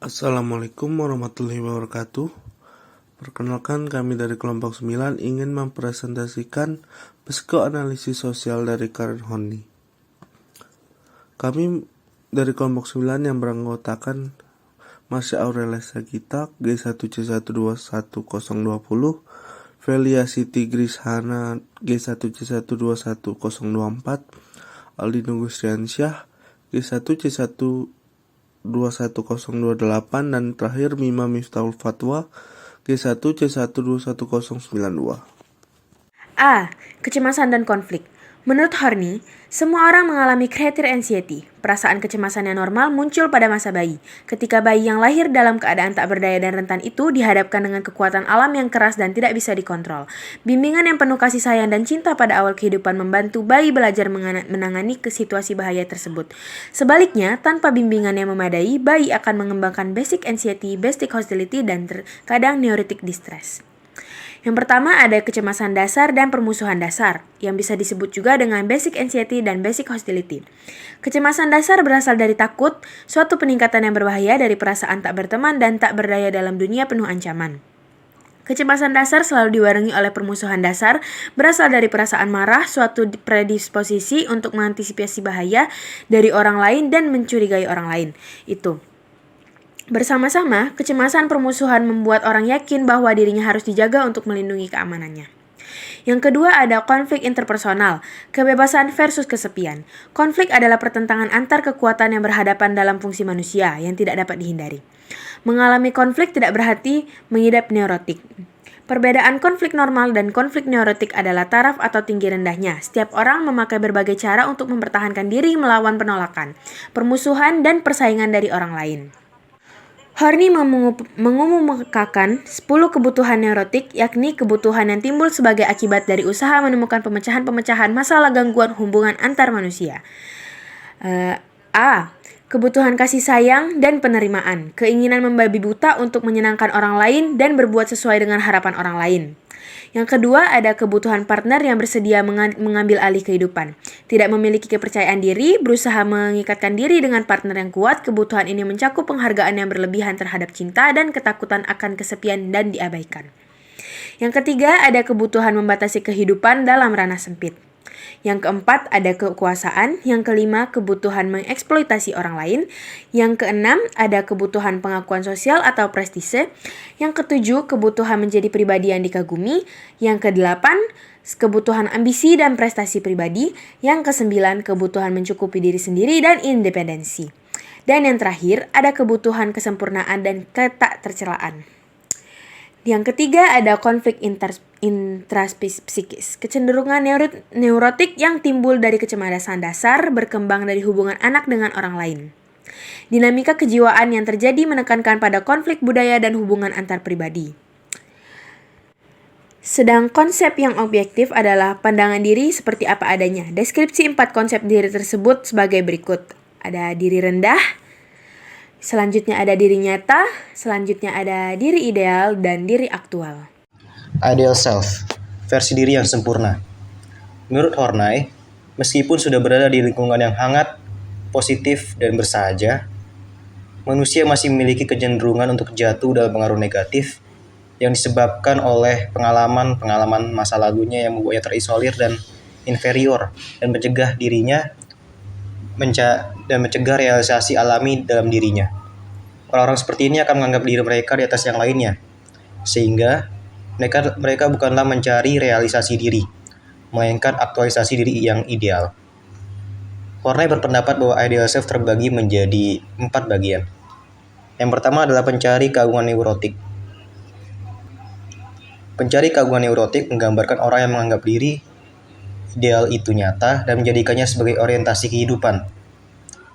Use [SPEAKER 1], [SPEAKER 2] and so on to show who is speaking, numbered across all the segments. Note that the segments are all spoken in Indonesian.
[SPEAKER 1] Assalamualaikum warahmatullahi wabarakatuh. Perkenalkan, kami dari kelompok 9 ingin mempresentasikan psikoanalisis sosial dari Karen Horney. Kami dari kelompok 9 yang beranggotakan Marsha Aurelia Sagita G1C121020, Velia Siti Grishana G1C121024, Aldino Gustriansyah G1C121028, dan terakhir Mima Miftahul Fatwa G1C121092.
[SPEAKER 2] A. Kecemasan dan konflik. Menurut Horney, semua orang mengalami creator anxiety. Perasaan kecemasan yang normal muncul pada masa bayi, ketika bayi yang lahir dalam keadaan tak berdaya dan rentan itu dihadapkan dengan kekuatan alam yang keras dan tidak bisa dikontrol. Bimbingan yang penuh kasih sayang dan cinta pada awal kehidupan membantu bayi belajar menangani situasi bahaya tersebut. Sebaliknya, tanpa bimbingan yang memadai, bayi akan mengembangkan basic anxiety, basic hostility, dan terkadang neurotic distress. Yang pertama ada kecemasan dasar dan permusuhan dasar, yang bisa disebut juga dengan basic anxiety dan basic hostility. Kecemasan dasar berasal dari takut, suatu peningkatan yang berbahaya dari perasaan tak berteman dan tak berdaya dalam dunia penuh ancaman. Kecemasan dasar selalu dibarengi oleh permusuhan dasar, berasal dari perasaan marah, suatu predisposisi untuk mengantisipasi bahaya dari orang lain dan mencurigai orang lain. Bersama-sama, kecemasan permusuhan membuat orang yakin bahwa dirinya harus dijaga untuk melindungi keamanannya. Yang kedua ada konflik interpersonal, kebebasan versus kesepian. Konflik adalah pertentangan antar kekuatan yang berhadapan dalam fungsi manusia yang tidak dapat dihindari. Mengalami konflik tidak berarti mengidap neurotik. Perbedaan konflik normal dan konflik neurotik adalah taraf atau tinggi rendahnya. Setiap orang memakai berbagai cara untuk mempertahankan diri melawan penolakan, permusuhan, dan persaingan dari orang lain. Horney mengumumkakan 10 kebutuhan neurotik, yakni kebutuhan yang timbul sebagai akibat dari usaha menemukan pemecahan-pemecahan masalah gangguan hubungan antar manusia. A. Kebutuhan kasih sayang dan penerimaan, keinginan membabi buta untuk menyenangkan orang lain dan berbuat sesuai dengan harapan orang lain. Yang kedua ada kebutuhan partner yang bersedia mengambil alih kehidupan. Tidak memiliki kepercayaan diri, berusaha mengikatkan diri dengan partner yang kuat. Kebutuhan ini mencakup penghargaan yang berlebihan terhadap cinta dan ketakutan akan kesepian dan diabaikan. Yang ketiga ada kebutuhan membatasi kehidupan dalam ranah sempit. Yang keempat ada kekuasaan. Yang kelima kebutuhan mengeksploitasi orang lain. Yang keenam ada kebutuhan pengakuan sosial atau prestise. Yang ketujuh kebutuhan menjadi pribadi yang dikagumi. Yang kedelapan kebutuhan ambisi dan prestasi pribadi. Yang kesembilan kebutuhan mencukupi diri sendiri dan independensi. Dan yang terakhir ada kebutuhan kesempurnaan dan ketaktercelaan. Yang ketiga ada konflik intraspsikis, kecenderungan neurotik yang timbul dari kecemasan dasar, berkembang dari hubungan anak dengan orang lain. Dinamika kejiwaan yang terjadi menekankan pada konflik budaya dan hubungan antar pribadi. Sedang konsep yang objektif adalah pandangan diri seperti apa adanya. Deskripsi 4 konsep diri tersebut sebagai berikut. Ada diri rendah, selanjutnya ada diri nyata, selanjutnya ada diri ideal, dan diri aktual.
[SPEAKER 3] Ideal self, versi diri yang sempurna. Menurut Horney, meskipun sudah berada di lingkungan yang hangat, positif, dan bersahaja, manusia masih memiliki kecenderungan untuk jatuh dalam pengaruh negatif yang disebabkan oleh pengalaman-pengalaman masa lalunya yang membuatnya terisolir dan inferior dan mencegah dirinya mencegah realisasi alami dalam dirinya. Orang-orang seperti ini akan menganggap diri mereka di atas yang lainnya, sehingga mereka bukanlah mencari realisasi diri, melainkan aktualisasi diri yang ideal. Horney berpendapat bahwa ideal self terbagi menjadi 4 bagian. Yang pertama adalah pencari keagungan neurotik. Pencari keagungan neurotik menggambarkan orang yang menganggap diri ideal itu nyata dan menjadikannya sebagai orientasi kehidupan.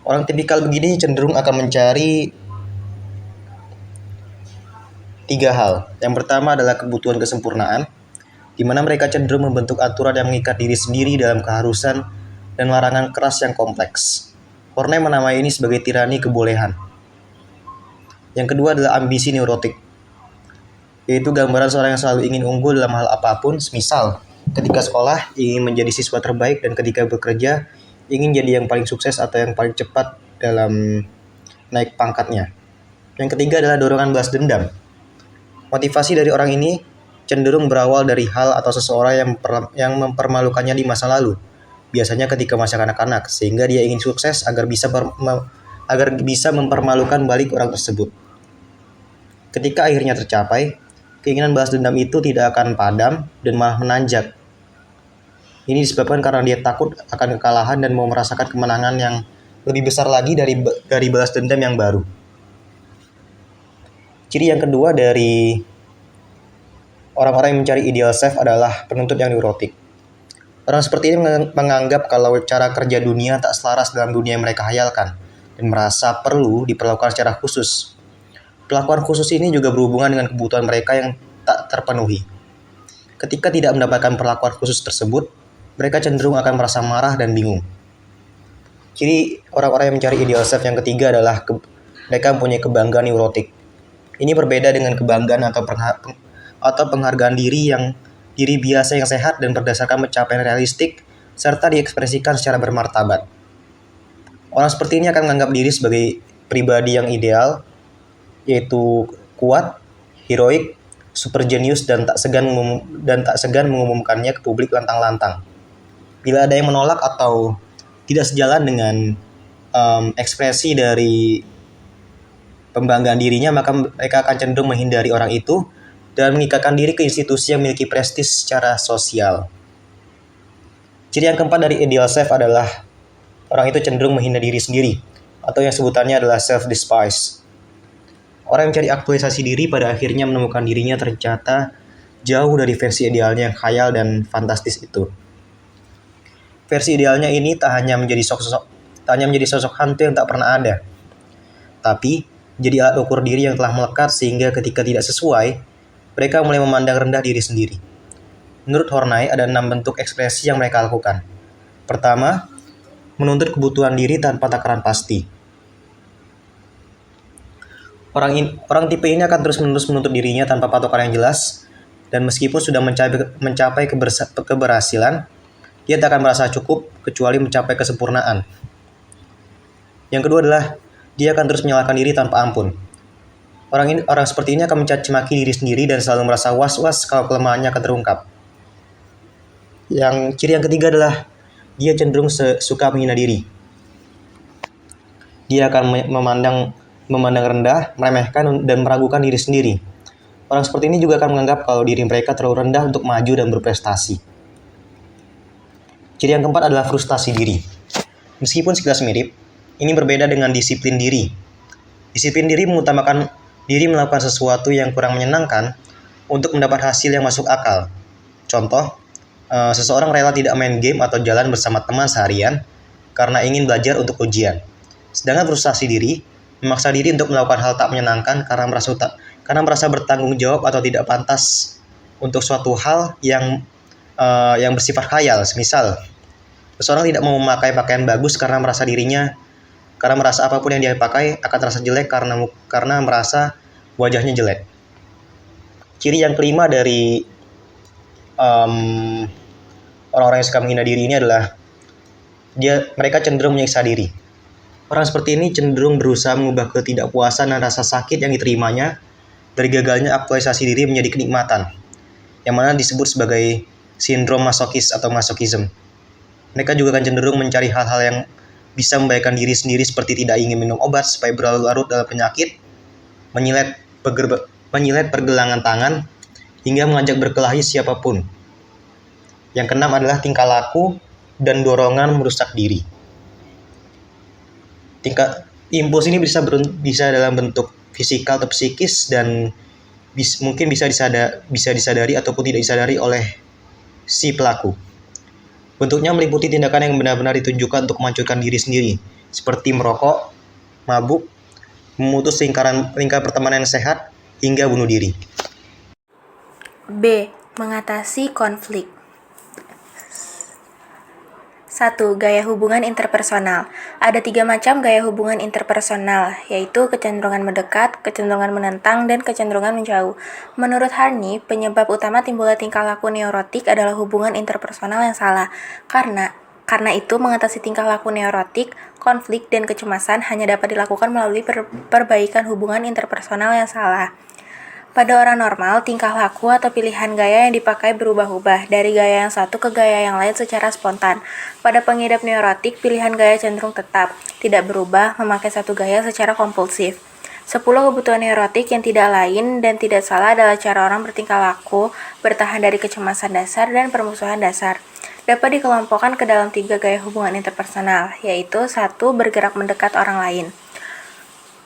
[SPEAKER 3] Orang tipikal begini cenderung akan mencari 3 hal. Yang pertama adalah kebutuhan kesempurnaan, di mana mereka cenderung membentuk aturan yang mengikat diri sendiri dalam keharusan dan larangan keras yang kompleks. Horney menamai ini sebagai tirani kebolehan. Yang kedua adalah ambisi neurotik, yaitu gambaran seorang yang selalu ingin unggul dalam hal apapun, semisal ketika sekolah ingin menjadi siswa terbaik dan ketika bekerja ingin jadi yang paling sukses atau yang paling cepat dalam naik pangkatnya. Yang ketiga adalah dorongan balas dendam. Motivasi dari orang ini cenderung berawal dari hal atau seseorang yang mempermalukannya di masa lalu. Biasanya ketika masih kanak-kanak, sehingga dia ingin sukses agar bisa mempermalukan balik orang tersebut. Ketika akhirnya tercapai, keinginan balas dendam itu tidak akan padam dan malah menanjak. Ini disebabkan karena dia takut akan kekalahan dan mau merasakan kemenangan yang lebih besar lagi dari balas dendam yang baru. Ciri yang kedua dari orang-orang yang mencari ideal self adalah penuntut yang neurotik. Orang seperti ini menganggap kalau cara kerja dunia tak selaras dalam dunia yang mereka hayalkan dan merasa perlu diperlakukan secara khusus. Perlakuan khusus ini juga berhubungan dengan kebutuhan mereka yang tak terpenuhi. Ketika tidak mendapatkan perlakuan khusus tersebut, mereka cenderung akan merasa marah dan bingung. Ciri orang-orang yang mencari ideal self yang ketiga adalah mereka mempunyai kebanggaan neurotik. Ini berbeda dengan kebanggaan atau penghargaan diri biasa yang sehat dan berdasarkan pencapaian realistik serta diekspresikan secara bermartabat. Orang seperti ini akan menganggap diri sebagai pribadi yang ideal, yaitu kuat, heroik, super jenius dan tak segan mengumumkannya ke publik lantang-lantang. Bila ada yang menolak atau tidak sejalan dengan ekspresi dari pembanggaan dirinya, maka mereka akan cenderung menghindari orang itu dan mengikatkan diri ke institusi yang memiliki prestis secara sosial. Ciri yang keempat dari ideal self adalah orang itu cenderung menghina diri sendiri, atau yang sebutannya adalah self-despise. Orang yang mencari aktualisasi diri pada akhirnya menemukan dirinya ternyata jauh dari versi idealnya yang khayal dan fantastis itu. Versi idealnya ini tak hanya menjadi sosok hantu yang tak pernah ada, tapi menjadi alat ukur diri yang telah melekat sehingga ketika tidak sesuai, mereka mulai memandang rendah diri sendiri. Menurut Horney, ada 6 bentuk ekspresi yang mereka lakukan. Pertama, menuntut kebutuhan diri tanpa takaran pasti. Orang tipe ini akan terus-menerus menuntut dirinya tanpa patokan yang jelas, dan meskipun sudah mencapai keberhasilan, dia tak akan merasa cukup kecuali mencapai kesempurnaan. Yang kedua adalah dia akan terus menyalahkan diri tanpa ampun. Orang seperti ini akan mencaci maki diri sendiri dan selalu merasa was-was kalau kelemahannya akan terungkap. Ciri yang ketiga adalah dia cenderung suka menghina diri. Dia akan memandang rendah, meremehkan, dan meragukan diri sendiri. Orang seperti ini juga akan menganggap kalau diri mereka terlalu rendah untuk maju dan berprestasi. Ciri yang keempat adalah frustasi diri. Meskipun sekilas mirip, ini berbeda dengan disiplin diri. Disiplin diri mengutamakan diri melakukan sesuatu yang kurang menyenangkan untuk mendapat hasil yang masuk akal. Contoh, seseorang rela tidak main game atau jalan bersama teman seharian karena ingin belajar untuk ujian. Sedangkan frustasi diri memaksa diri untuk melakukan hal tak menyenangkan karena merasa bertanggung jawab atau tidak pantas untuk suatu hal yang bersifat khayal. Misal, seseorang tidak mau memakai pakaian bagus karena merasa apapun yang dia pakai akan terasa jelek karena merasa wajahnya jelek. Ciri yang kelima dari orang-orang yang suka menghina diri ini adalah mereka cenderung menyiksa diri. Orang seperti ini cenderung berusaha mengubah ketidakpuasan dan rasa sakit yang diterimanya dari gagalnya aktualisasi diri menjadi kenikmatan, yang mana disebut sebagai sindrom masokis atau masokisme. Mereka juga akan cenderung mencari hal-hal yang bisa membahayakan diri sendiri seperti tidak ingin minum obat supaya berlarut-larut dalam penyakit, menyilet pergelangan tangan, hingga mengajak berkelahi siapapun. Yang keenam adalah tingkah laku dan dorongan merusak diri. Impuls ini bisa dalam bentuk fisikal atau psikis dan mungkin bisa disadari ataupun tidak disadari oleh si pelaku. Bentuknya meliputi tindakan yang benar-benar ditunjukkan untuk menghancurkan diri sendiri, seperti merokok, mabuk, memutus lingkar pertemanan yang sehat, hingga bunuh diri.
[SPEAKER 2] B. Mengatasi konflik. 1. Gaya hubungan interpersonal. Ada 3 macam gaya hubungan interpersonal, yaitu kecenderungan mendekat, kecenderungan menentang, dan kecenderungan menjauh. Menurut Harney, penyebab utama timbulnya tingkah laku neurotik adalah hubungan interpersonal yang salah, karena
[SPEAKER 4] Karena itu, mengatasi tingkah laku neurotik, konflik, dan kecemasan hanya dapat dilakukan melalui perbaikan hubungan interpersonal yang salah. Pada orang normal, tingkah laku atau pilihan gaya yang dipakai berubah-ubah dari gaya yang satu ke gaya yang lain secara spontan. Pada pengidap neurotik, pilihan gaya cenderung tetap, tidak berubah, memakai satu gaya secara kompulsif. 10 kebutuhan neurotik yang tidak lain dan tidak salah adalah cara orang bertingkah laku, bertahan dari kecemasan dasar, dan permusuhan dasar. Dapat dikelompokkan ke dalam 3 gaya hubungan interpersonal, yaitu 1. Bergerak mendekat orang lain.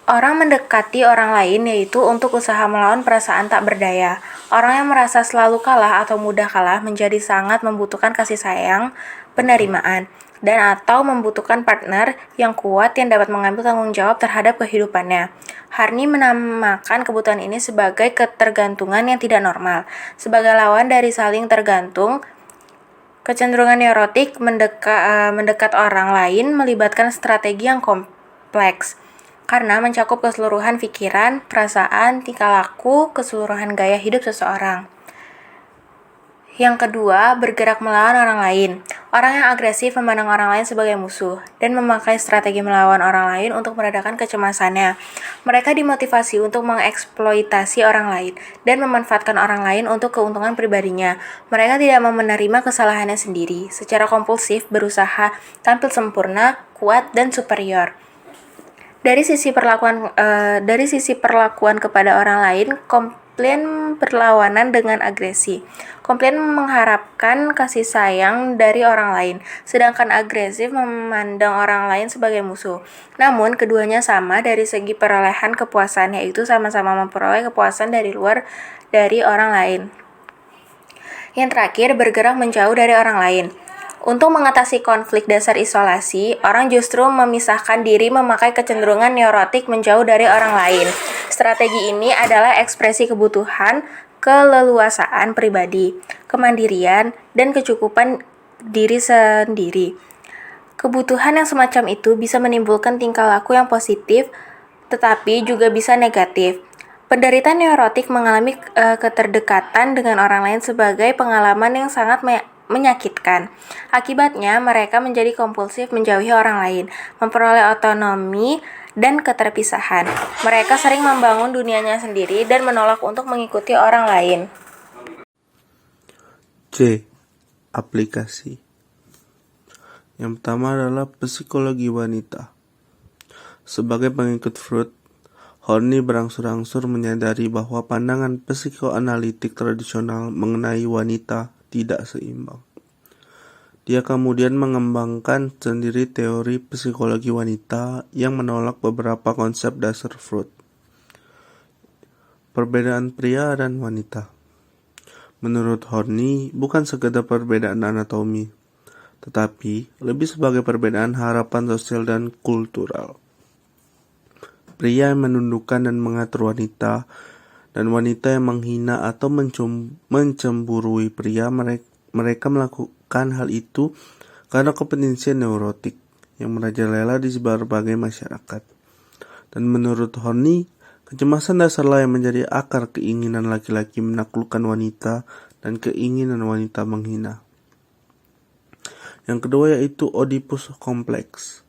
[SPEAKER 4] Orang mendekati orang lain yaitu untuk usaha melawan perasaan tak berdaya. Orang yang merasa selalu kalah atau mudah kalah menjadi sangat membutuhkan kasih sayang, penerimaan, dan atau membutuhkan partner yang kuat yang dapat mengambil tanggung jawab terhadap kehidupannya. Harney menamakan kebutuhan ini sebagai ketergantungan yang tidak normal. Sebagai lawan dari saling tergantung, kecenderungan neurotik mendekat orang lain melibatkan strategi yang kompleks karena mencakup keseluruhan pikiran, perasaan, tingkah laku, keseluruhan gaya hidup seseorang. Yang kedua, bergerak melawan orang lain. Orang yang agresif memandang orang lain sebagai musuh dan memakai strategi melawan orang lain untuk meredakan kecemasannya. Mereka dimotivasi untuk mengeksploitasi orang lain dan memanfaatkan orang lain untuk keuntungan pribadinya. Mereka tidak mau menerima kesalahannya sendiri, secara kompulsif berusaha tampil sempurna, kuat, dan superior. Dari sisi perlakuan kepada orang lain, komplain berlawanan dengan agresi. Komplain mengharapkan kasih sayang dari orang lain, sedangkan agresif memandang orang lain sebagai musuh. Namun, keduanya sama dari segi perolehan kepuasan, yaitu sama-sama memperoleh kepuasan dari luar dari orang lain. Yang terakhir, bergerak menjauh dari orang lain. Untuk mengatasi konflik dasar isolasi, orang justru memisahkan diri memakai kecenderungan neurotik menjauh dari orang lain. Strategi ini adalah ekspresi kebutuhan, keleluasaan pribadi, kemandirian, dan kecukupan diri sendiri. Kebutuhan yang semacam itu bisa menimbulkan tingkah laku yang positif, tetapi juga bisa negatif. Penderita neurotik mengalami keterdekatan dengan orang lain sebagai pengalaman yang sangat menyakitkan. Akibatnya, mereka menjadi kompulsif menjauhi orang lain, memperoleh otonomi dan keterpisahan. Mereka sering membangun dunianya sendiri dan menolak untuk mengikuti orang lain.
[SPEAKER 1] C. Aplikasi. Yang pertama adalah psikologi wanita. Sebagai pengikut Freud, Horney berangsur-angsur menyadari bahwa pandangan psikoanalitik tradisional mengenai wanita tidak seimbang. Dia kemudian mengembangkan sendiri teori psikologi wanita yang menolak beberapa konsep dasar Freud. Perbedaan pria dan wanita. Menurut Horney, bukan sekedar perbedaan anatomi, tetapi lebih sebagai perbedaan harapan sosial dan kultural. Pria yang menundukkan dan mengatur wanita, dan wanita yang menghina atau mencemburui pria, mereka melakukan hal itu karena kepentingan neurotik yang merajalela di berbagai masyarakat. Dan menurut Horney, kecemasan dasarlah yang menjadi akar keinginan laki-laki menaklukkan wanita dan keinginan wanita menghina. Yang kedua yaitu Oedipus kompleks.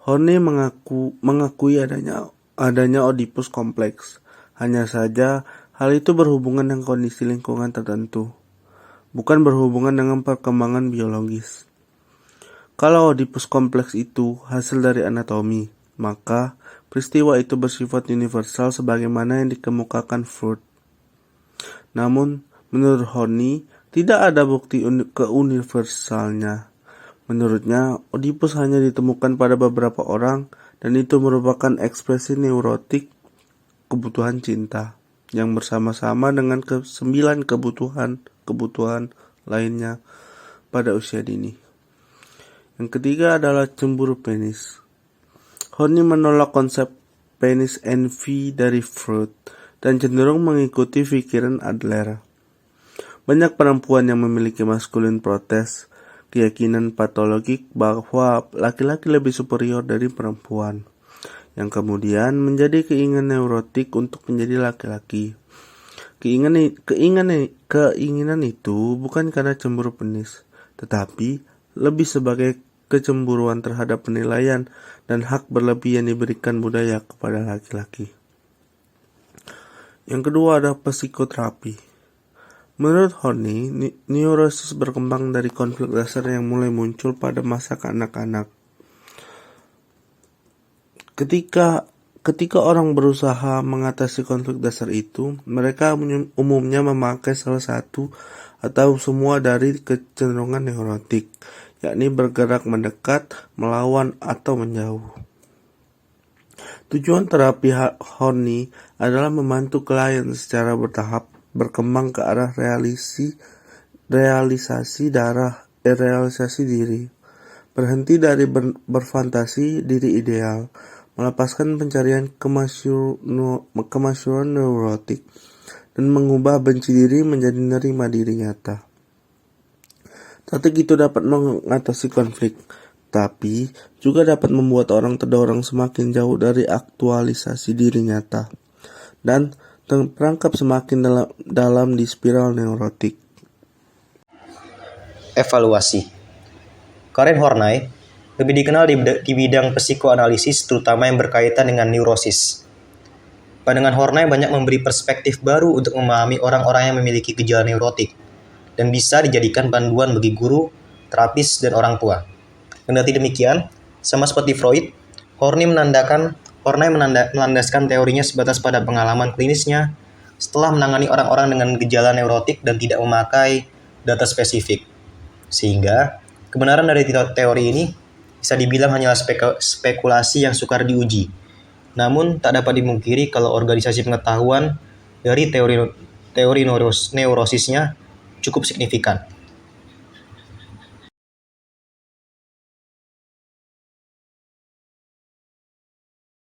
[SPEAKER 1] Horney mengakui adanya Oedipus kompleks. Hanya saja, hal itu berhubungan dengan kondisi lingkungan tertentu, bukan berhubungan dengan perkembangan biologis. Kalau Oedipus kompleks itu hasil dari anatomi, maka peristiwa itu bersifat universal sebagaimana yang dikemukakan Freud. Namun, menurut Horney, tidak ada bukti keuniversalnya. Menurutnya, Oedipus hanya ditemukan pada beberapa orang, dan itu merupakan ekspresi neurotik kebutuhan cinta yang bersama-sama dengan 9 kebutuhan lainnya pada usia dini. Yang ketiga adalah cemburu penis. Horney menolak konsep penis envy dari Freud dan cenderung mengikuti pikiran Adler. Banyak perempuan yang memiliki maskulin protes, keyakinan patologik bahwa laki-laki lebih superior dari perempuan, yang kemudian menjadi keinginan neurotik untuk menjadi laki-laki. Keinginan itu bukan karena cemburu penis, tetapi lebih sebagai kecemburuan terhadap penilaian dan hak berlebih yang diberikan budaya kepada laki-laki. Yang kedua ada psikoterapi. Menurut Horney, neurosis berkembang dari konflik dasar yang mulai muncul pada masa kanak-kanak. Ketika orang berusaha mengatasi konflik dasar itu, mereka umumnya memakai salah satu atau semua dari kecenderungan neurotik, yakni bergerak mendekat, melawan, atau menjauh. Tujuan terapi Horney adalah membantu klien secara bertahap berkembang ke arah realisasi diri, berhenti dari berfantasi diri ideal, melepaskan pencarian kemasyuran neurotik, dan mengubah benci diri menjadi nerima diri nyata. Taktik itu dapat mengatasi konflik, tapi juga dapat membuat orang terdorong semakin jauh dari aktualisasi diri nyata, dan terperangkap semakin dalam di spiral neurotik.
[SPEAKER 3] Evaluasi. Karen Horney lebih dikenal di bidang psikoanalisis, terutama yang berkaitan dengan neurosis. Pandangan Horney banyak memberi perspektif baru untuk memahami orang-orang yang memiliki gejala neurotik, dan bisa dijadikan panduan bagi guru, terapis, dan orang tua. Kendati demikian, sama seperti Freud, Horney melandaskan teorinya sebatas pada pengalaman klinisnya setelah menangani orang-orang dengan gejala neurotik dan tidak memakai data spesifik. Sehingga, kebenaran dari teori ini bisa dibilang hanyalah spekulasi yang sukar diuji. Namun, tak dapat dimungkiri kalau organisasi pengetahuan dari teori neurosisnya cukup signifikan.